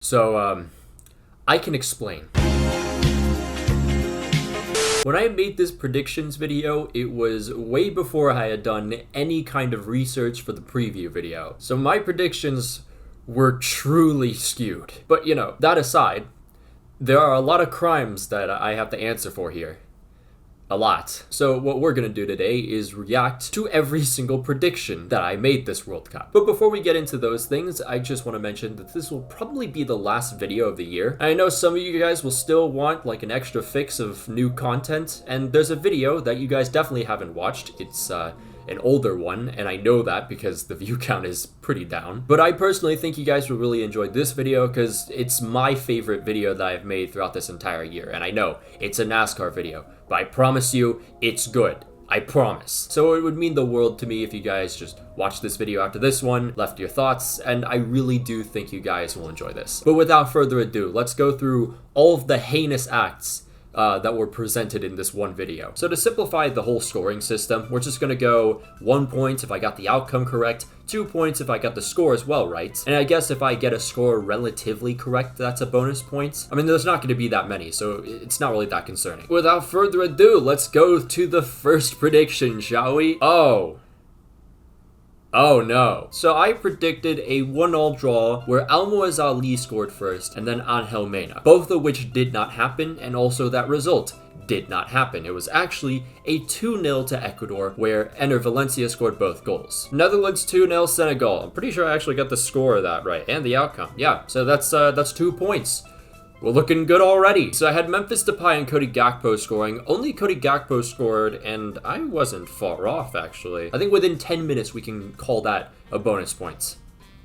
So, I can explain. When I made this predictions video, it was way before I had done any kind of research for the preview video. So my predictions were truly skewed. But you know, that aside, there are a lot of crimes that I have to answer for here. A lot. So what we're gonna do today is react to every single prediction that I made this World Cup. But before we get into those things, I just want to mention that this will probably be the last video of the year. I know some of you guys will still want like an extra fix of new content, and there's a video that you guys definitely haven't watched. It's an older one, and I know that because the view count is pretty down. But I personally think you guys will really enjoy this video because it's my favorite video that I've made throughout this entire year. And I know it's a NASCAR video, but I promise you it's good. I promise. So it would mean the world to me if you guys just watched this video after this one, left your thoughts, and I really do think you guys will enjoy this. But without further ado, let's go through all of the heinous acts that were presented in this one video. So to simplify the whole scoring system, we're just gonna go 1 point if I got the outcome correct, 2 points if I got the score as well right, and I guess if I get a score relatively correct, that's a bonus point. I mean, there's not gonna be that many, so it's not really that concerning. Without further ado, let's go to the first prediction, shall we? Oh no. So I predicted a 1-1 draw where Almoez Ali scored first and then Angel Mena, both of which did not happen, and also that result did not happen. It was actually a 2-0 to Ecuador where Ener Valencia scored both goals. Netherlands 2-0 Senegal. I'm pretty sure I actually got the score of that right and the outcome. Yeah, so that's 2 points. We're looking good already. So I had Memphis Depay and Cody Gakpo scoring. Only Cody Gakpo scored, and I wasn't far off, actually. I think within 10 minutes, we can call that a bonus point.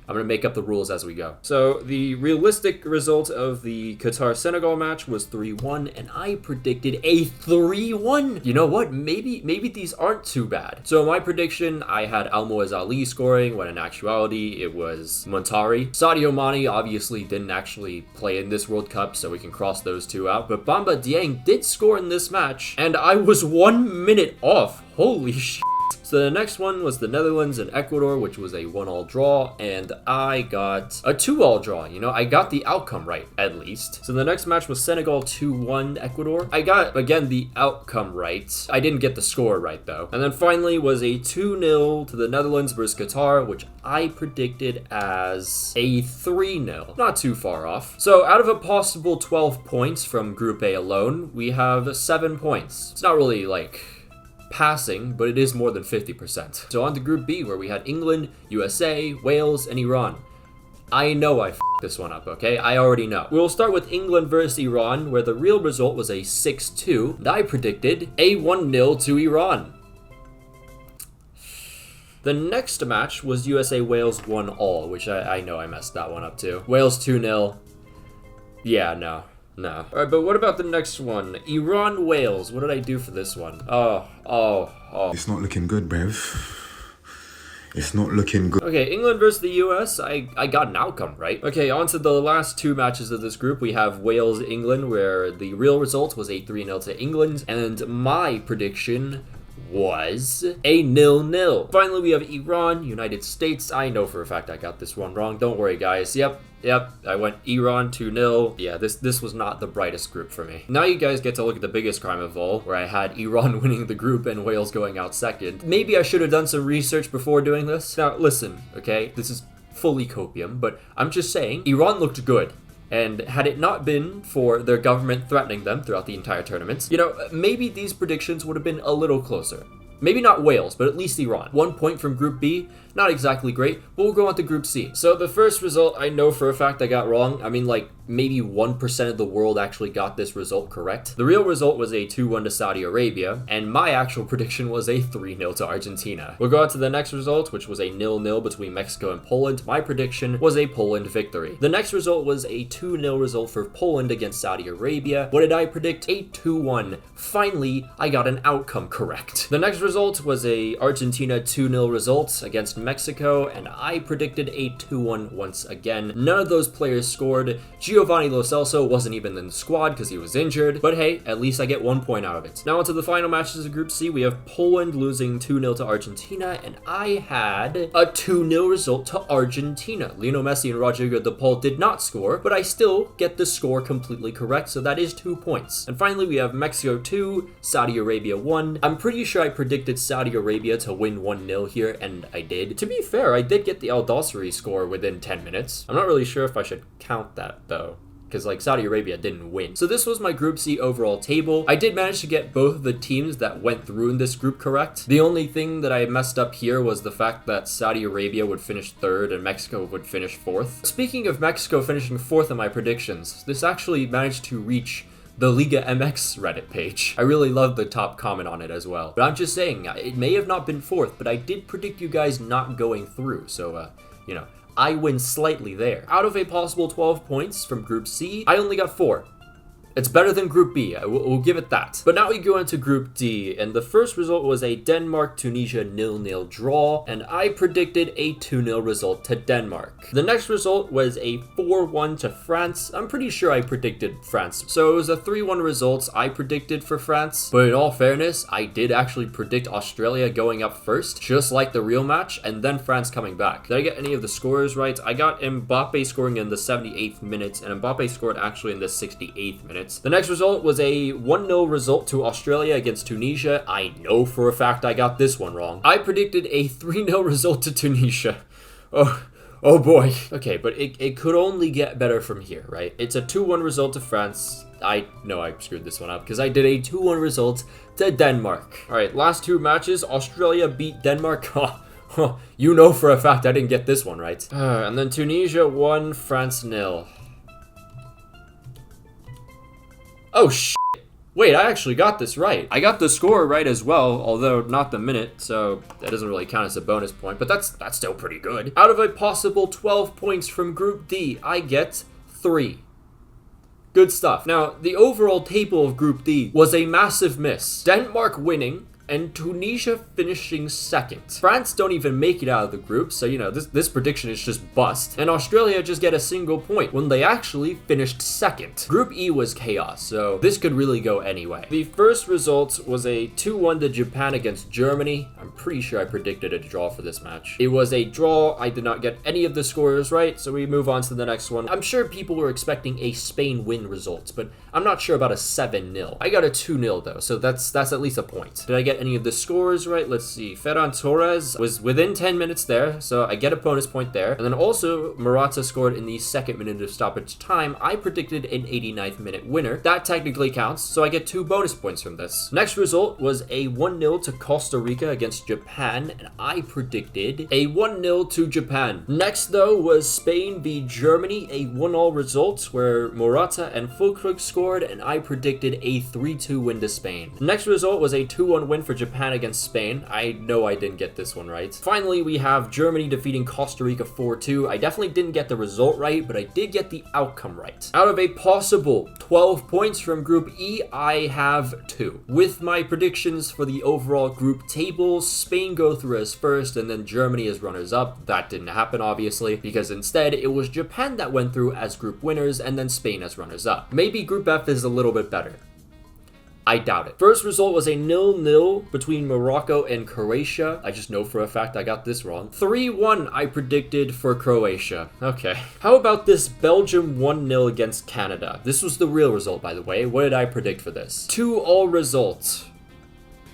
I'm going to make up the rules as we go. So the realistic result of the Qatar-Senegal match was 3-1, and I predicted a 3-1. You know what? Maybe these aren't too bad. So in my prediction, I had Almoez Ali scoring, when in actuality, it was Montari. Sadio Mane obviously didn't actually play in this World Cup, so we can cross those two out. But Bamba Dieng did score in this match, and I was 1 minute off. Holy shit. So the next one was the Netherlands and Ecuador, which was a 1-1 draw, and I got a 2-2 draw. You know, I got the outcome right, at least. So the next match was Senegal 2-1 Ecuador. I got, again, the outcome right. I didn't get the score right, though. And then finally was a 2-0 to the Netherlands versus Qatar, which I predicted as a 3-0. Not too far off. So out of a possible 12 points from Group A alone, we have 7 points. It's not really, like, passing, but it is more than 50%. So on to Group B, where we had England, USA, Wales, and Iran. I know I f***ed this one up, okay? I already know. We'll start with England versus Iran, where the real result was a 6-2, and I predicted a 1-0 to Iran. The next match was USA-Wales 1-1, which I know I messed that one up too. Wales 2-0. Yeah, no. No. Alright, but what about the next one? Iran-Wales. What did I do for this one? Oh. It's not looking good, bruv. It's not looking good. Okay, England versus the US. I got an outcome, right? Okay, on to the last two matches of this group. We have Wales-England, where the real result was a 3-0 to England, and my prediction was a 0-0. Finally, we have Iran, United States. I know for a fact I got this one wrong. Don't worry, guys. Yep. I went Iran 2-0. Yeah, this was not the brightest group for me. Now you guys get to look at the biggest crime of all, where I had Iran winning the group and Wales going out second. Maybe I should have done some research before doing this. Now, listen, okay? This is fully copium, but I'm just saying, Iran looked good. And had it not been for their government threatening them throughout the entire tournament, you know, maybe these predictions would have been a little closer. Maybe not Wales, but at least Iran. 1 point from Group B, not exactly great, but we'll go on to Group C. So the first result, I know for a fact I got wrong. I mean, like, maybe 1% of the world actually got this result correct. The real result was a 2-1 to Saudi Arabia, and my actual prediction was a 3-0 to Argentina. We'll go on to the next result, which was a 0-0 between Mexico and Poland. My prediction was a Poland victory. The next result was a 2-0 result for Poland against Saudi Arabia. What did I predict? A 2-1. Finally, I got an outcome correct. The next result was a Argentina 2-0 result against Mexico, and I predicted a 2-1 once again. None of those players scored. Giovanni Lo Celso wasn't even in the squad because he was injured, but hey, at least I get 1 point out of it. Now onto the final matches of Group C, we have Poland losing 2-0 to Argentina, and I had a 2-0 result to Argentina. Lionel Messi and Rodrigo de Paul did not score, but I still get the score completely correct, so that is 2 points. And finally, we have Mexico 2, Saudi Arabia 1. I'm pretty sure I predicted Saudi Arabia to win 1-0 here, and I did. To be fair, I did get the Al Dosseri score within 10 minutes. I'm not really sure if I should count that, though, because like Saudi Arabia didn't win. So this was my Group C overall table. I did manage to get both of the teams that went through in this group correct. The only thing that I messed up here was the fact that Saudi Arabia would finish 3rd and Mexico would finish 4th. Speaking of Mexico finishing 4th in my predictions, this actually managed to reach the Liga MX Reddit page. I really love the top comment on it as well. But I'm just saying, it may have not been 4th, but I did predict you guys not going through. So, you know, I win slightly there. Out of a possible 12 points from Group C, I only got 4. It's better than Group B, we'll give it that. But now we go into Group D, and the first result was a Denmark-Tunisia 0-0 draw, and I predicted a 2-0 result to Denmark. The next result was a 4-1 to France. I'm pretty sure I predicted France. So it was a 3-1 result I predicted for France, but in all fairness, I did actually predict Australia going up first, just like the real match, and then France coming back. Did I get any of the scores right? I got Mbappe scoring in the 78th minute, and Mbappe scored actually in the 68th minute. The next result was a 1-0 result to Australia against Tunisia. I know for a fact I got this one wrong. I predicted a 3-0 result to Tunisia. Oh boy. Okay, but it could only get better from here, right? It's a 2-1 result to France. I know I screwed this one up because I did a 2-1 result to Denmark. All right, last 2 matches. Australia beat Denmark. You know for a fact I didn't get this one right. And then Tunisia 1, France 0. Oh, shit. Wait, I actually got this right. I got the score right as well, although not the minute, so that doesn't really count as a bonus point, but that's still pretty good. Out of a possible 12 points from Group D, I get 3. Good stuff. Now, the overall table of Group D was a massive miss. Denmark winning, and Tunisia finishing 2nd. France don't even make it out of the group, so you know, this prediction is just bust. And Australia just get a single point when they actually finished 2nd. Group E was chaos, so this could really go anyway. The first result was a 2-1 to Japan against Germany. I'm pretty sure I predicted a draw for this match. It was a draw. I did not get any of the scores right, so we move on to the next one. I'm sure people were expecting a Spain win result, but I'm not sure about a 7-0. I got a 2-0 though, so that's at least a point. Did I get any of the scores right? Let's see. Ferran Torres was within 10 minutes there, so I get a bonus point there. And then also Morata scored in the 2nd minute of stoppage time. I predicted an 89th minute winner. That technically counts, so I get 2 bonus points from this. Next result was a 1-0 to Costa Rica against Japan, and I predicted a 1-0 to Japan. Next though was Spain v Germany, a 1-1 result where Morata and Füllkrug scored, and I predicted a 3-2 win to Spain. The next result was a 2-1 win for Japan against Spain. I know I didn't get this one right. Finally, we have Germany defeating Costa Rica 4-2. I definitely didn't get the result right, but I did get the outcome right. Out of a possible 12 points from Group E, I have 2. With my predictions for the overall group table, Spain go through as first and then Germany as runners-up. That didn't happen, obviously, because instead it was Japan that went through as group winners and then Spain as runners-up. Maybe Group F is a little bit better. I doubt it. First result was a 0-0 between Morocco and Croatia. I just know for a fact I got this wrong. 3-1 I predicted for Croatia. Okay. How about this Belgium 1-0 against Canada? This was the real result, by the way. What did I predict for this? 2-2 results.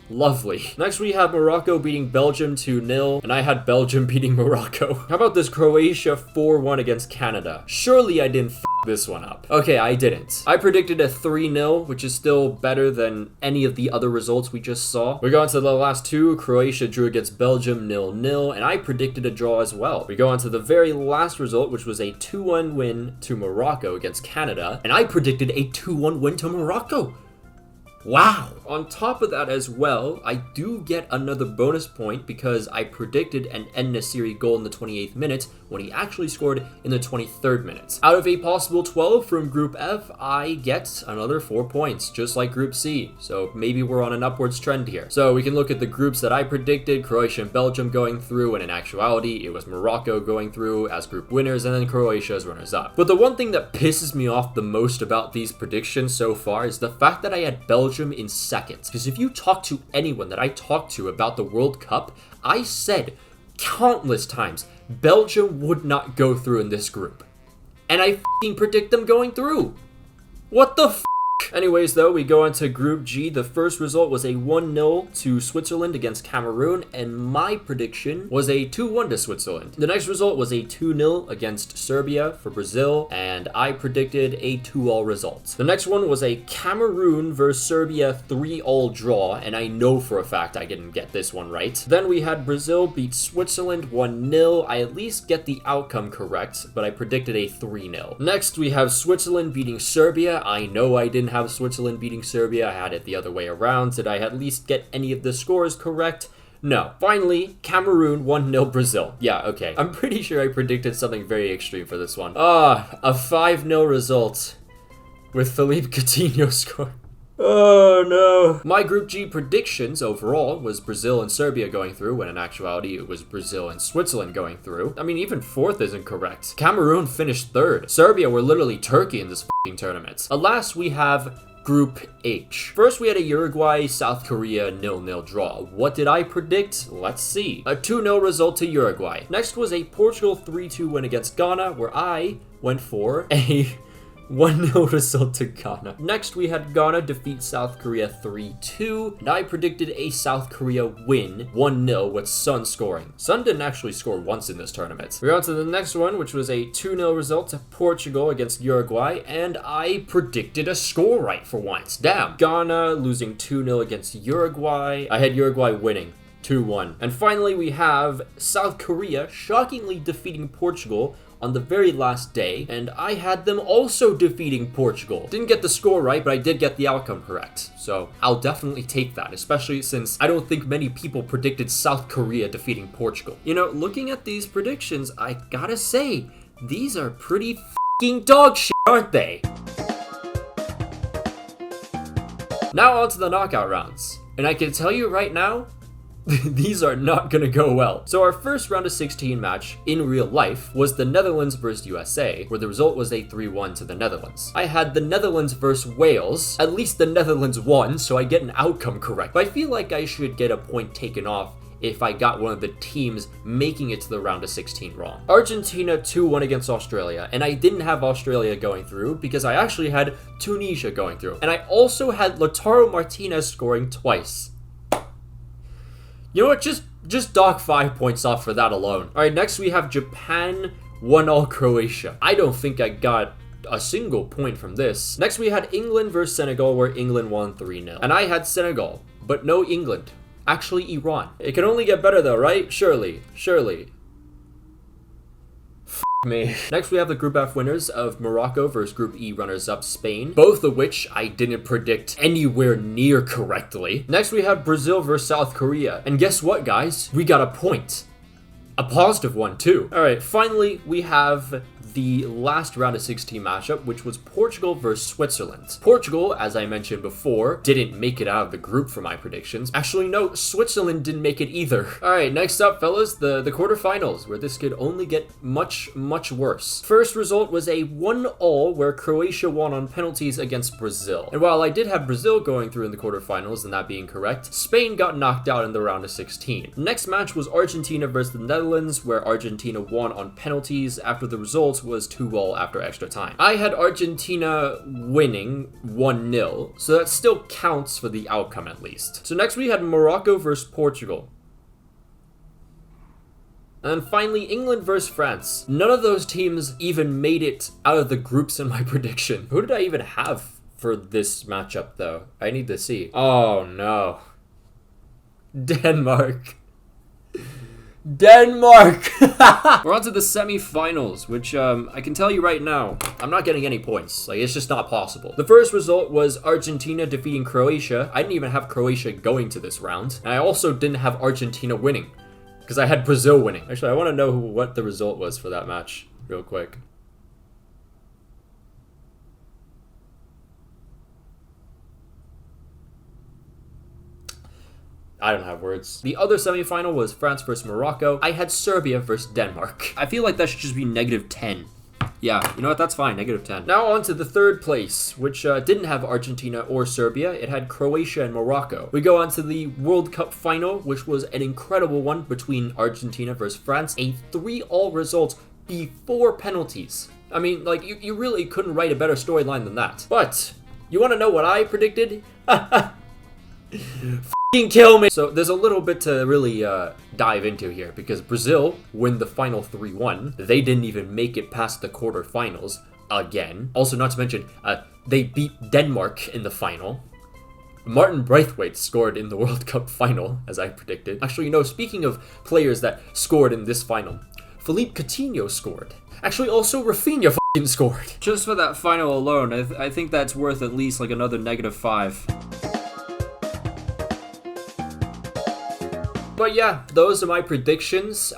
Lovely. Next we have Morocco beating Belgium 2-0, and I had Belgium beating Morocco. How about this Croatia 4-1 against Canada? Surely I didn't f this one up. Okay, I didn't. I predicted a 3-0, which is still better than any of the other results we just saw. We go on to the last 2. Croatia drew against Belgium 0-0, and I predicted a draw as well. We go on to the very last result, which was a 2-1 win to Morocco against Canada, and I predicted a 2-1 win to Morocco. Wow! On top of that as well, I do get another bonus point because I predicted an En-Nesyri goal in the 28th minute when he actually scored in the 23rd minute. Out of a possible 12 from Group F, I get another 4 points, just like Group C. So maybe we're on an upwards trend here. So we can look at the groups that I predicted, Croatia and Belgium going through, and in actuality, it was Morocco going through as group winners and then Croatia as runners-up. But the one thing that pisses me off the most about these predictions so far is the fact that I had Belgium in second. Because if you talk to anyone that I talked to about the World Cup, I said countless times Belgium would not go through in this group. And I f***ing predict them going through. What the f***? Anyways, though, we go on to Group G. The first result was a 1-0 to Switzerland against Cameroon, and my prediction was a 2-1 to Switzerland. The next result was a 2-0 against Serbia for Brazil, and I predicted a 2-all result. The next one was a Cameroon versus Serbia 3-all draw, and I know for a fact I didn't get this one right. Then we had Brazil beat Switzerland 1-0. I at least get the outcome correct, but I predicted a 3-0. Next, we have Switzerland beating Serbia. I know I didn't have Switzerland beating Serbia. I had it the other way around. Did I at least get any of the scores correct? No. Finally, Cameroon 1-0 Brazil. Yeah, okay. I'm pretty sure I predicted something very extreme for this one. A 5-0 result with Philippe Coutinho scoring. Oh no. My Group G predictions overall was Brazil and Serbia going through, when in actuality it was Brazil and Switzerland going through. I mean, even fourth isn't correct. Cameroon finished third. Serbia were literally Turkey in this f***ing tournament. Alas, we have Group H. First, we had a Uruguay-South Korea 0-0 draw. What did I predict? Let's see. A 2-0 result to Uruguay. Next was a Portugal 3-2 win against Ghana, where I went for a 1-0 result to Ghana. Next, we had Ghana defeat South Korea 3-2, and I predicted a South Korea win 1-0 with Son scoring. Son didn't actually score once in this tournament. We're on to the next one, which was a 2-0 result to Portugal against Uruguay, and I predicted a score right for once. Damn. Ghana losing 2-0 against Uruguay. I had Uruguay winning 2-1. And finally, we have South Korea shockingly defeating Portugal on the very last day, and I had them also defeating Portugal. Didn't get the score right, but I did get the outcome correct. So I'll definitely take that, especially since I don't think many people predicted South Korea defeating Portugal. You know, looking at these predictions, I gotta say, these are pretty f***ing dog shit, aren't they? Now on to the knockout rounds. And I can tell you right now, these are not gonna go well. So our first round of 16 match in real life was the Netherlands versus USA, where the result was a 3-1 to the Netherlands. I had the Netherlands versus Wales. At least the Netherlands won, so I get an outcome correct. But I feel like I should get a point taken off if I got one of the teams making it to the round of 16 wrong. Argentina 2-1 against Australia, and I didn't have Australia going through because I actually had Tunisia going through. And I also had Lautaro Martinez scoring twice. You know what, just dock 5 points off for that alone. Alright, next we have Japan 1-all Croatia. I don't think I got a single point from this. Next we had England versus Senegal, where England won 3-0. And I had Senegal, but no England. Actually, Iran. It can only get better though, right? Surely. Me. Next, we have the Group F winners of Morocco versus Group E runners-up Spain, both of which I didn't predict anywhere near correctly. Next, we have Brazil versus South Korea. And guess what, guys? We got a point. A positive one, too. All right, finally, we have the last round of 16 matchup, which was Portugal versus Switzerland. Portugal, as I mentioned before, didn't make it out of the group for my predictions. Actually, no, Switzerland didn't make it either. All right, next up, fellas, the quarterfinals, where this could only get much worse. First result was a 1-all, where Croatia won on penalties against Brazil. And while I did have Brazil going through in the quarterfinals, and that being correct, Spain got knocked out in the round of 16. Next match was Argentina versus the Netherlands, where Argentina won on penalties after the result was 2-all after extra time. I had Argentina winning 1-0, so that still counts for the outcome at least. So next we had Morocco versus Portugal. And finally, England versus France. None of those teams even made it out of the groups in my prediction. Who did I even have for this matchup though? I need to see. Oh no. Denmark. Denmark! We're on to the semi-finals, which I can tell you right now, I'm not getting any points. Like, it's just not possible. The first result was Argentina defeating Croatia. I didn't even have Croatia going to this round. And I also didn't have Argentina winning, because I had Brazil winning. Actually, I want to know what the result was for that match real quick. I don't have words. The other semifinal was France versus Morocco. I had Serbia versus Denmark. I feel like that should just be -10. Yeah, you know what? That's fine. -10. Now on to the third place, which didn't have Argentina or Serbia. It had Croatia and Morocco. We go on to the World Cup final, which was an incredible one between Argentina versus France. A 3-all result before penalties. I mean, like, you really couldn't write a better storyline than that. But you want to know what I predicted? Kill me. So there's a little bit to really dive into here, because Brazil win the final 3-1. They didn't even make it past the quarterfinals again. Also, not to mention, they beat Denmark in the final. Martin Braithwaite scored in the World Cup final, as I predicted. Actually, you know, speaking of players that scored in this final, Philippe Coutinho scored. Actually, also Rafinha scored. Just for that final alone, I think that's worth at least like another -5. But yeah, those are my predictions.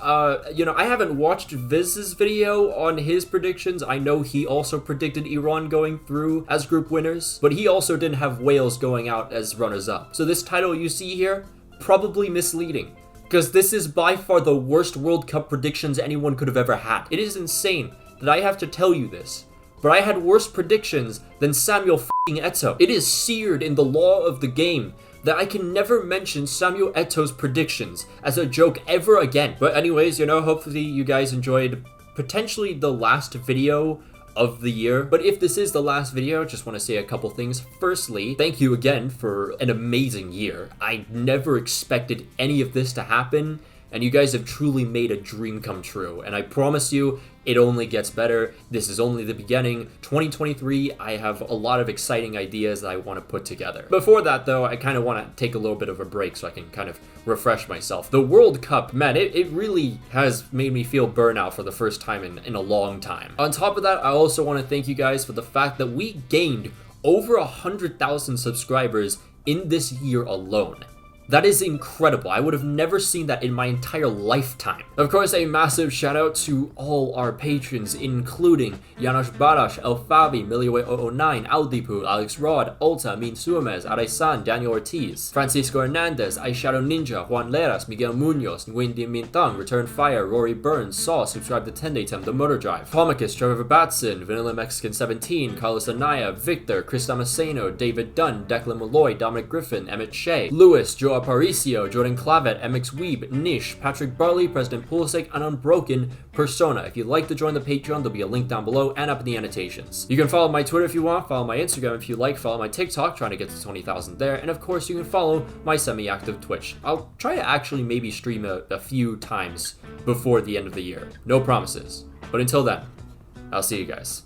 You know, I haven't watched Viz's video on his predictions. I know he also predicted Iran going through as group winners, but he also didn't have Wales going out as runners-up. So this title you see here, probably misleading, because this is by far the worst World Cup predictions anyone could have ever had. It is insane that I have to tell you this, but I had worse predictions than Samuel Eto'o. It is seared in the law of the game that I can never mention Samuel Eto'o's predictions as a joke ever again. But anyways, you know, hopefully you guys enjoyed potentially the last video of the year. But if this is the last video, I just want to say a couple things. Firstly, thank you again for an amazing year. I never expected any of this to happen, and you guys have truly made a dream come true. And I promise you, it only gets better. This is only the beginning. 2023, I have a lot of exciting ideas that I want to put together. Before that, though, I kind of want to take a little bit of a break so I can kind of refresh myself. The World Cup, man, it really has made me feel burnout for the first time in a long time. On top of that, I also want to thank you guys for the fact that we gained over 100,000 subscribers in this year alone. That is incredible. I would have never seen that in my entire lifetime. Of course, a massive shout out to all our patrons, including Janos Barash, Elfabi, Miliway009, Aldipu, Alex Rod, Ulta, Min Suamez, Araisan, Daniel Ortiz, Francisco Hernandez, Aishado Ninja, Juan Leras, Miguel Munoz, Nguyen Dien Mintang, Return Fire, Rory Burns, Saw, Subscribe to Tendatem, The Motor Drive, Pomicus, Trevor Batson, Vanilla Mexican 17, Carlos Anaya, Victor, Chris Damasceno, David Dunn, Declan Malloy, Dominic Griffin, Emmett Shea, Lewis, Joe Aparicio, Jordan Clavet, MX Weeb, Nish, Patrick Barley, President Pulisic, and Unbroken Persona. If you'd like to join the Patreon, there'll be a link down below and up in the annotations. You can follow my Twitter if you want, follow my Instagram if you like, follow my TikTok, trying to get to 20,000 there, and of course you can follow my semi-active Twitch. I'll try to actually maybe stream a few times before the end of the year. No promises. But until then, I'll see you guys.